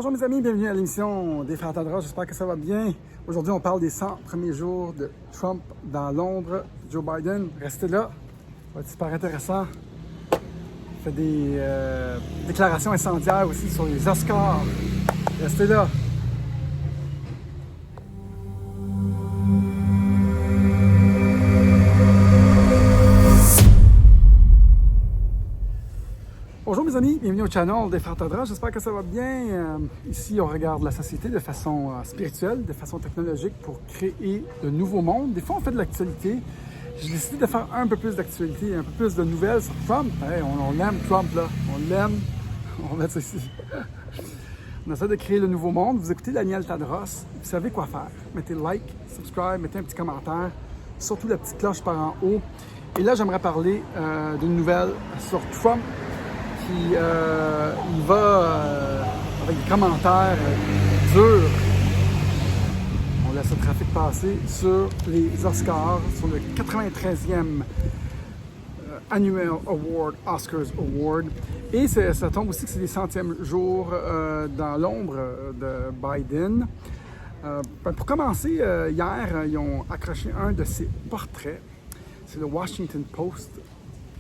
Bonjour mes amis, bienvenue à l'émission des Frères Tadros, j'espère que ça va bien. Aujourd'hui on parle des 100 premiers jours de Trump dans Londres, Joe Biden. Restez là, ça va être super intéressant. Il fait des déclarations incendiaires aussi sur les Oscars. Restez là. Bonjour mes amis, bienvenue au channel des Frères Tadros, j'espère que ça va bien. Ici on regarde la société de façon spirituelle, de façon technologique pour créer de nouveaux mondes. Des fois on fait de l'actualité. J'ai décidé de faire un peu plus d'actualité, un peu plus de nouvelles sur Trump. Hey, on l'aime Trump là, on l'aime. On va mettre ça ici. On essaie de créer le nouveau monde. Vous écoutez Daniel Tadros, vous savez quoi faire. Mettez like, subscribe, mettez un petit commentaire, surtout la petite cloche par en haut. Et là j'aimerais parler d'une nouvelle sur Trump. Il va avec des commentaires durs. On laisse le trafic passer sur les Oscars, sur le 93e Annual Award, Oscars Award. Et ça tombe aussi que c'est les 100e jours dans l'ombre de Biden. Pour commencer, hier, ils ont accroché un de ses portraits. C'est le Washington Post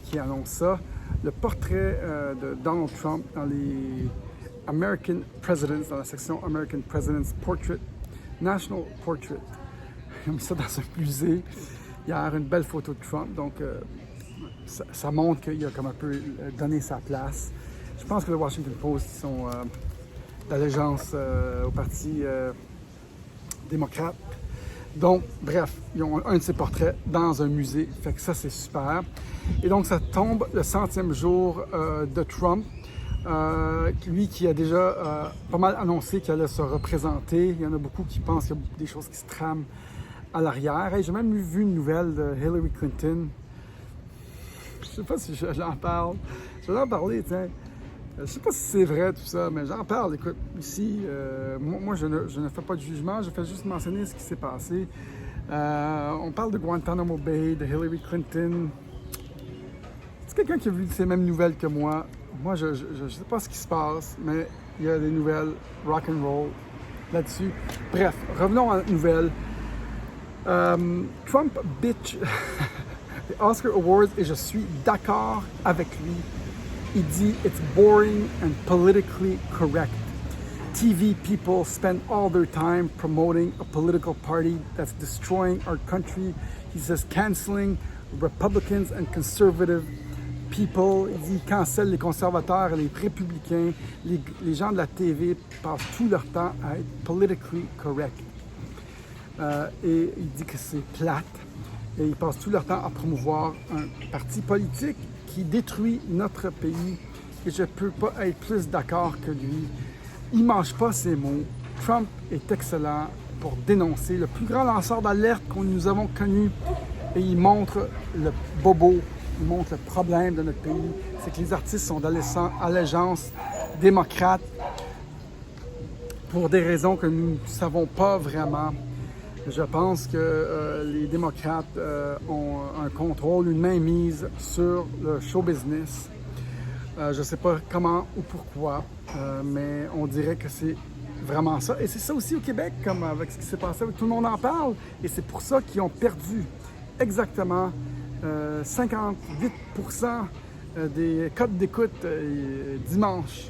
qui annonce ça. Le portrait de Donald Trump dans les American Presidents, dans la section American Presidents Portrait, National Portrait. Ils ont mis ça dans un musée. Hier, une belle photo de Trump, donc ça montre qu'il a comme un peu donné sa place. Je pense que le Washington Post, ils sont d'allégeance au parti démocrate. Donc, bref, ils ont un de ses portraits dans un musée, fait que ça c'est super. Et donc ça tombe le 100e jour de Trump, lui qui a déjà pas mal annoncé qu'il allait se représenter. Il y en a beaucoup qui pensent qu'il y a des choses qui se trament à l'arrière. Hey, j'ai même vu une nouvelle de Hillary Clinton. Je sais pas si j'en parle. Je vais en parler, tiens. Je sais pas si c'est vrai tout ça, mais j'en parle. Écoute, ici, moi je ne fais pas de jugement, je fais juste mentionner ce qui s'est passé. On parle de Guantanamo Bay, de Hillary Clinton. C'est quelqu'un qui a vu ces mêmes nouvelles que moi. Moi, je ne sais pas ce qui se passe, mais il y a des nouvelles rock and roll là-dessus. Bref, revenons à la nouvelle. Trump bitch les Oscar Awards et je suis d'accord avec lui. Il dit « It's boring and politically correct. TV people spend all their time promoting a political party that's destroying our country. » He says « canceling Republicans and conservative people. » Il dit « cancelle les conservateurs et les républicains. Les gens de la TV passent tout leur temps à être politically correct. » Et il dit que c'est plate. Et ils passent tout leur temps à promouvoir un parti politique qui détruit notre pays. Et je ne peux pas être plus d'accord que lui. Il ne mange pas ses mots. Trump est excellent pour dénoncer le plus grand lanceur d'alerte que nous avons connu. Et il montre le bobo, il montre le problème de notre pays. C'est que les artistes sont d'allégeance démocrate pour des raisons que nous ne savons pas vraiment. Je pense que les démocrates ont un contrôle, une mainmise sur le show business. Je ne sais pas comment ou pourquoi, mais on dirait que c'est vraiment ça. Et c'est ça aussi au Québec, comme avec ce qui s'est passé, tout le monde en parle. Et c'est pour ça qu'ils ont perdu exactement 58% des codes d'écoute dimanche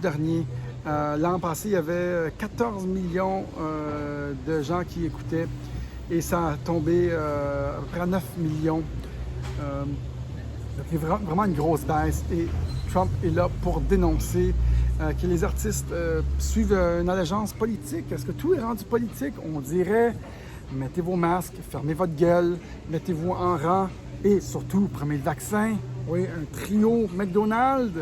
dernier. L'an passé, il y avait 14 millions de gens qui écoutaient et ça a tombé à peu près à 9 millions. Donc, il y a vraiment une grosse baisse et Trump est là pour dénoncer que les artistes suivent une allégeance politique. Est-ce que tout est rendu politique? On dirait, mettez vos masques, fermez votre gueule, mettez-vous en rang et surtout, prenez le vaccin. Oui, un trio McDonald's.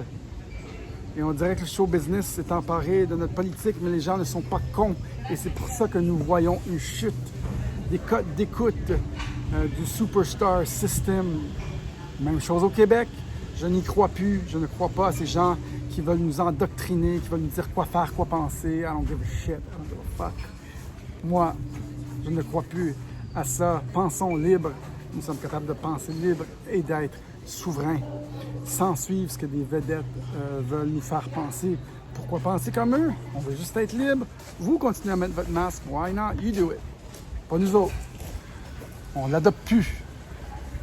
Et on dirait que le show business s'est emparé de notre politique, mais les gens ne sont pas cons. Et c'est pour ça que nous voyons une chute des codes d'écoute du Superstar System. Même chose au Québec. Je n'y crois plus. Je ne crois pas à ces gens qui veulent nous endoctriner, qui veulent nous dire quoi faire, quoi penser. I don't give a shit. I don't give a fuck. Moi, je ne crois plus à ça. Pensons libre. Nous sommes capables de penser libre et d'être souverain, sans suivre ce que des vedettes veulent nous faire penser. Pourquoi penser comme eux? On veut juste être libre. Vous continuez à mettre votre masque. Why not? You do it. Pas nous autres. On l'adopte plus.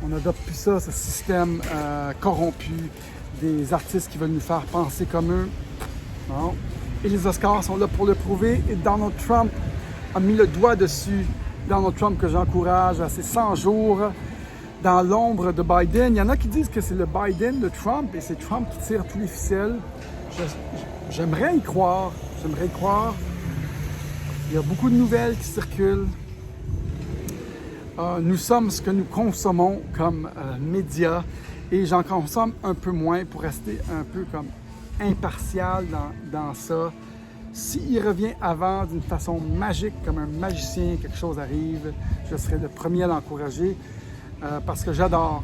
On n'adopte plus ça, ce système corrompu des artistes qui veulent nous faire penser comme eux. Non. Et les Oscars sont là pour le prouver. Et Donald Trump a mis le doigt dessus. Donald Trump que j'encourage à ses 100 jours dans l'ombre de Biden. Il y en a qui disent que c'est le Biden de Trump et c'est Trump qui tire tous les ficelles. J'aimerais y croire. J'aimerais y croire. Il y a beaucoup de nouvelles qui circulent. Nous sommes ce que nous consommons comme médias et j'en consomme un peu moins pour rester un peu comme impartial dans ça. S'il revient avant d'une façon magique, comme un magicien, quelque chose arrive, je serai le premier à l'encourager parce que j'adore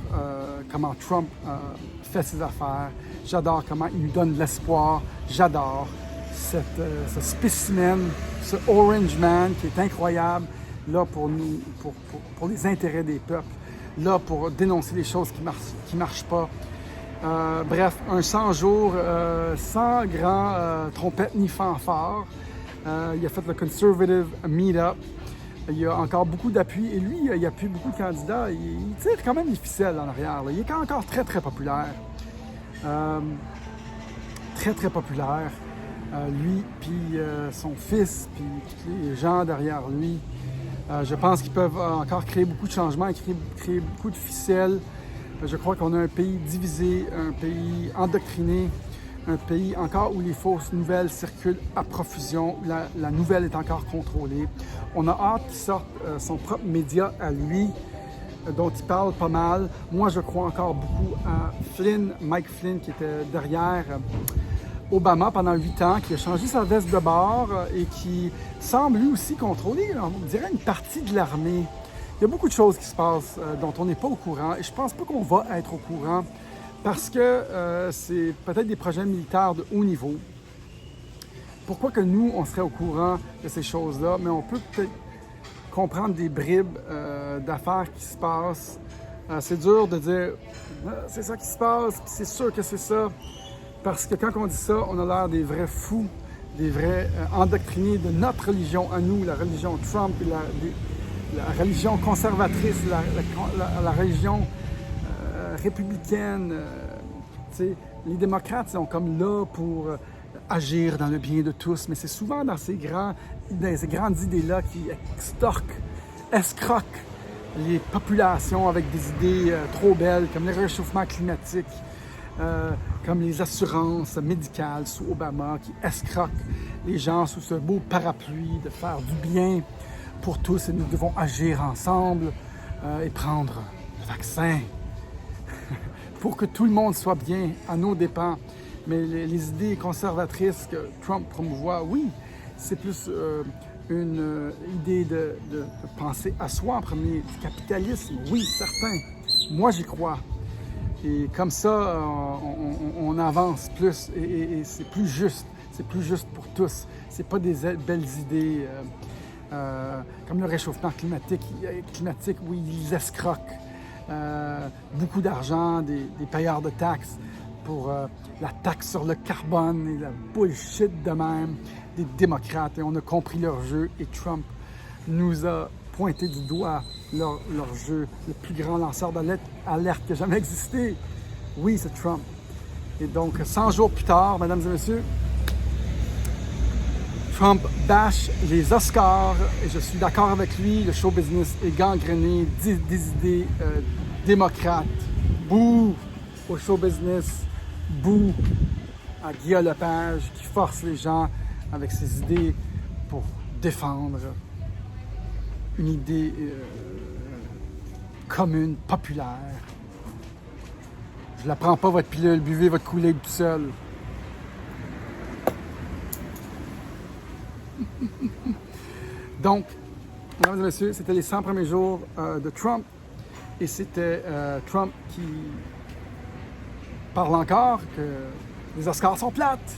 comment Trump fait ses affaires, j'adore comment il nous donne de l'espoir, j'adore ce spécimen, ce Orange Man qui est incroyable, là pour les intérêts des peuples, là pour dénoncer les choses qui marchent pas. Bref, un 100 jours sans grand trompette ni fanfare. Il a fait le Conservative Meetup. Il y a encore beaucoup d'appui et lui, il appuie beaucoup de candidats. Il tire quand même les ficelles en arrière. Là. Il est encore très, très populaire. Très, très populaire. Lui, puis son fils, puis tous les gens derrière lui. Je pense qu'ils peuvent encore créer beaucoup de changements, créer beaucoup de ficelles. Je crois qu'on a un pays divisé, un pays endoctriné, un pays encore où les fausses nouvelles circulent à profusion, où la nouvelle est encore contrôlée. On a hâte qu'il sorte son propre média à lui, dont il parle pas mal. Moi, je crois encore beaucoup à Mike Flynn, qui était derrière Obama pendant 8 ans, qui a changé sa veste de bord et qui semble lui aussi contrôler, on dirait, une partie de l'armée. Il y a beaucoup de choses qui se passent dont on n'est pas au courant et je ne pense pas qu'on va être au courant parce que c'est peut-être des projets militaires de haut niveau. Pourquoi que nous, on serait au courant de ces choses-là, mais on peut peut-être comprendre des bribes d'affaires qui se passent. C'est dur de dire « c'est ça qui se passe, puis c'est sûr que c'est ça ». Parce que quand on dit ça, on a l'air des vrais fous, des vrais endoctrinés de notre religion à nous, la religion Trump, et la religion conservatrice, la religion républicaine. Les démocrates sont comme là pour agir dans le bien de tous, mais c'est souvent dans ces grandes idées-là qui escroquent les populations avec des idées trop belles, comme le réchauffement climatique, comme les assurances médicales sous Obama, qui escroquent les gens sous ce beau parapluie de faire du bien pour tous et nous devons agir ensemble et prendre le vaccin pour que tout le monde soit bien à nos dépens. Mais les idées conservatrices que Trump promouvoit, oui, c'est plus une idée de penser à soi en premier, du capitalisme, oui, certain. Moi, j'y crois. Et comme ça, on avance plus et c'est plus juste. C'est plus juste pour tous. C'est pas des belles idées comme le réchauffement climatique où ils escroquent beaucoup d'argent des payeurs de taxes pour la taxe sur le carbone et la bullshit de même des démocrates. Et on a compris leur jeu et Trump nous a pointé du doigt leur jeu, le plus grand lanceur d'alerte qui a jamais existé. Oui, c'est Trump. Et donc, 100 jours plus tard, mesdames et messieurs, Trump bâche les Oscars et je suis d'accord avec lui, le show business est gangréné des idées démocrates. Bouh au show business, bouh à Guillaume Lepage qui force les gens avec ses idées pour défendre une idée commune, populaire. Je la prends pas, votre pilule, buvez votre Kool-Aid tout seul. Donc, mesdames et messieurs, c'était les 100 premiers jours de Trump. Et c'était Trump qui parle encore que les Oscars sont plates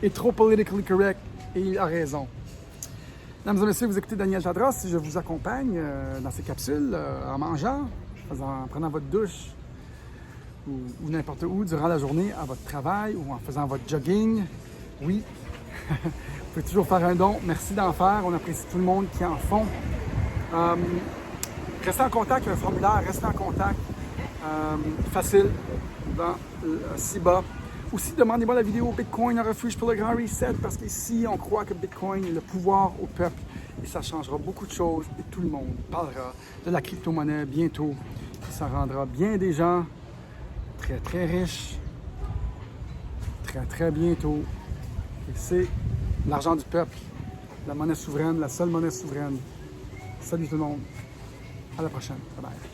et trop politically correct. Et il a raison. Mesdames et messieurs, vous écoutez Daniel Tadros. Si je vous accompagne dans ces capsules en mangeant, en prenant votre douche ou n'importe où durant la journée, à votre travail ou en faisant votre jogging, Oui, vous pouvez toujours faire un don. Merci d'en faire. On apprécie tout le monde qui en font. Restez en contact, il y a un formulaire, restez en contact. Facile, ci-bas. Aussi, demandez-moi la vidéo Bitcoin, un refuge pour le grand reset, parce qu'ici, on croit que Bitcoin est le pouvoir au peuple et ça changera beaucoup de choses et tout le monde parlera de la crypto-monnaie bientôt. Et ça rendra bien des gens très, très riches, très, très bientôt. Et c'est l'argent du peuple, la monnaie souveraine, la seule monnaie souveraine. Salut tout le monde. À la prochaine. Bye bye.